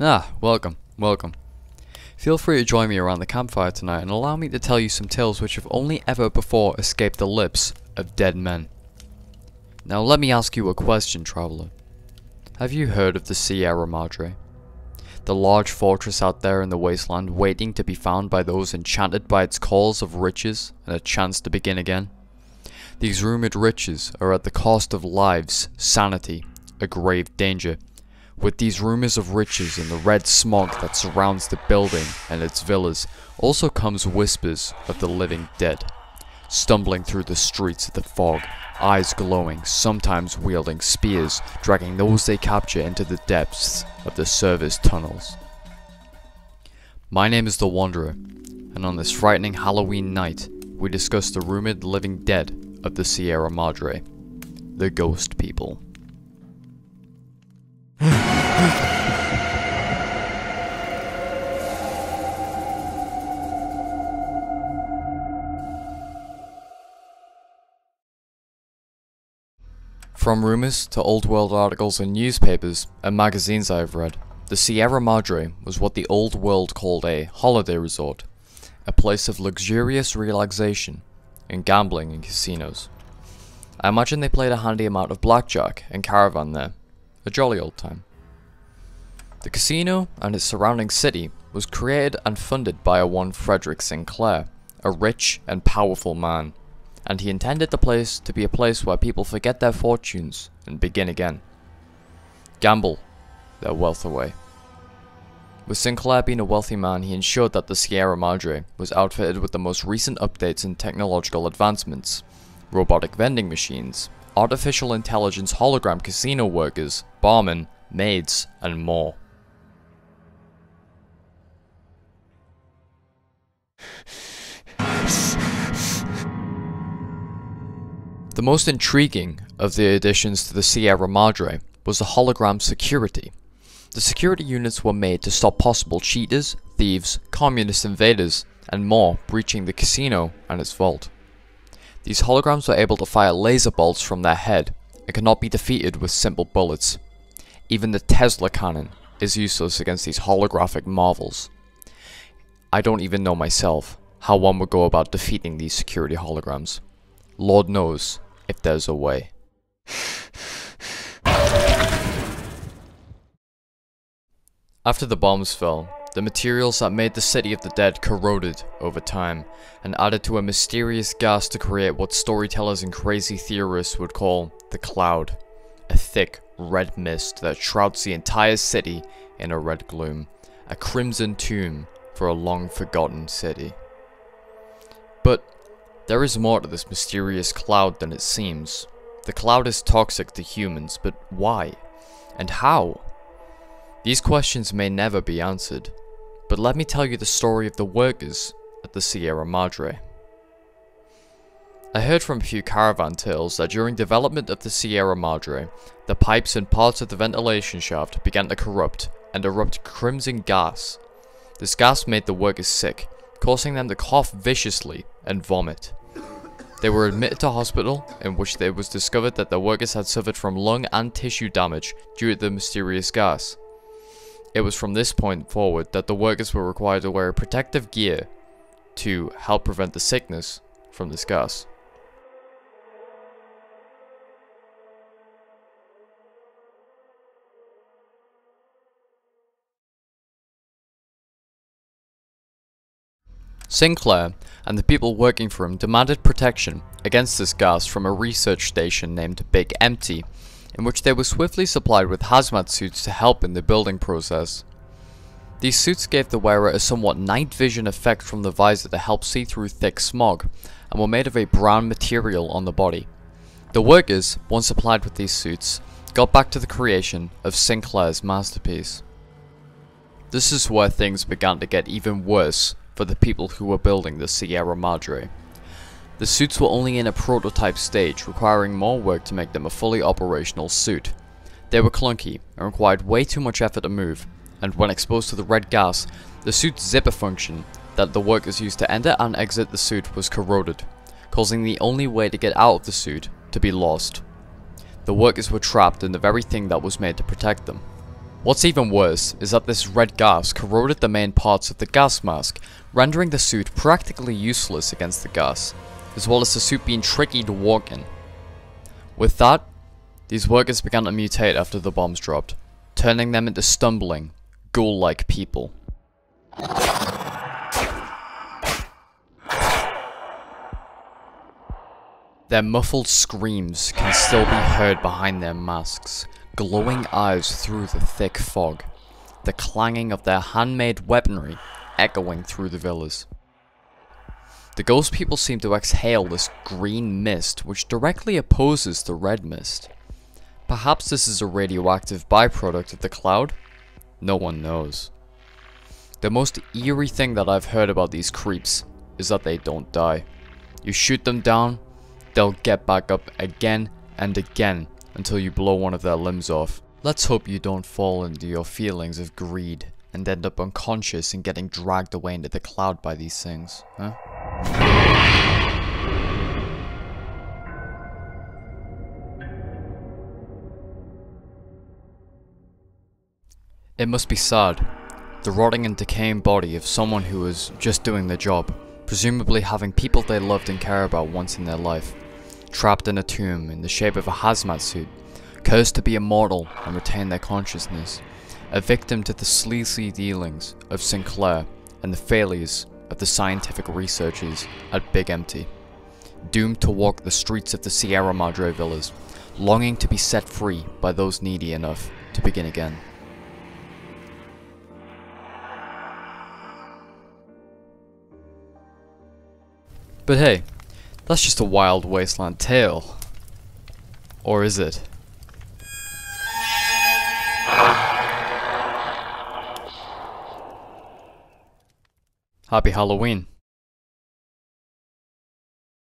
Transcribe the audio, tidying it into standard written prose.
Welcome. Feel free to join me around the campfire tonight and allow me to tell you some tales which have only ever before escaped the lips of dead men. Now let me ask you a question, traveller. Have you heard of the Sierra Madre? The large fortress out there in the wasteland waiting to be found by those enchanted by its calls of riches and a chance to begin again? These rumoured riches are at the cost of lives, sanity, a grave danger. With these rumours of riches and the red smog that surrounds the building and its villas, also comes whispers of the living dead, stumbling through the streets of the fog, eyes glowing, sometimes wielding spears, dragging those they capture into the depths of the service tunnels. My name is The Wanderer, and on this frightening Halloween night, we discuss the rumoured living dead of the Sierra Madre, the ghost people. From rumours to old world articles in newspapers and magazines I have read, the Sierra Madre was what the old world called a holiday resort, a place of luxurious relaxation and gambling and casinos. I imagine they played a handy amount of blackjack and caravan there, a jolly old time. The casino and its surrounding city was created and funded by a one Frederick Sinclair, a rich and powerful man, and he intended the place to be a place where people forget their fortunes and begin again. Gamble their wealth away. With Sinclair being a wealthy man, he ensured that the Sierra Madre was outfitted with the most recent updates in technological advancements, robotic vending machines, artificial intelligence hologram casino workers, barmen, maids, and more. The most intriguing of the additions to the Sierra Madre was the hologram security. The security units were made to stop possible cheaters, thieves, communist invaders, and more breaching the casino and its vault. These holograms were able to fire laser bolts from their head and could not be defeated with simple bullets. Even the Tesla cannon is useless against these holographic marvels. I don't even know myself how one would go about defeating these security holograms. Lord knows if there's a way. After the bombs fell, the materials that made the city of the dead corroded over time and added to a mysterious gas to create what storytellers and crazy theorists would call the cloud, a thick red mist that shrouds the entire city in a red gloom, a crimson tomb for a long forgotten city. But there is more to this mysterious cloud than it seems. The cloud is toxic to humans, but why? And how? These questions may never be answered, but let me tell you the story of the workers at the Sierra Madre. I heard from a few caravan tales that during development of the Sierra Madre, the pipes and parts of the ventilation shaft began to corrupt and erupt crimson gas. This gas made the workers sick, causing them to cough viciously and vomit. They were admitted to hospital, in which it was discovered that the workers had suffered from lung and tissue damage due to the mysterious gas. It was from this point forward that the workers were required to wear protective gear to help prevent the sickness from this gas. Sinclair and the people working for him demanded protection against this gas from a research station named Big Empty, in which they were swiftly supplied with hazmat suits to help in the building process. These suits gave the wearer a somewhat night vision effect from the visor to help see through thick smog, and were made of a brown material on the body. The workers, once supplied with these suits, got back to the creation of Sinclair's masterpiece. This is where things began to get even worse for the people who were building the Sierra Madre. The suits were only in a prototype stage, requiring more work to make them a fully operational suit. They were clunky and required way too much effort to move, and when exposed to the red gas, the suit's zipper function that the workers used to enter and exit the suit was corroded, causing the only way to get out of the suit to be lost. The workers were trapped in the very thing that was made to protect them. What's even worse is that this red gas corroded the main parts of the gas mask, rendering the suit practically useless against the gas, as well as the suit being tricky to walk in. With that, these workers began to mutate after the bombs dropped, turning them into stumbling, ghoul-like people. Their muffled screams can still be heard behind their masks, glowing eyes through the thick fog, the clanging of their handmade weaponry echoing through the villas. The ghost people seem to exhale this green mist which directly opposes the red mist. Perhaps this is a radioactive byproduct of the cloud? No one knows. The most eerie thing that I've heard about these creeps is that they don't die. You shoot them down, they'll get back up again and again until you blow one of their limbs off. Let's hope you don't fall into your feelings of greed and end up unconscious and getting dragged away into the cloud by these things, huh? It must be sad, the rotting and decaying body of someone who was just doing their job, presumably having people they loved and care about once in their life, trapped in a tomb in the shape of a hazmat suit, cursed to be immortal and retain their consciousness, a victim to the sleazy dealings of Sinclair and the failures of the scientific researchers at Big Empty, doomed to walk the streets of the Sierra Madre villas, longing to be set free by those needy enough to begin again. But hey, that's just a wild wasteland tale. Or is it? Happy Halloween.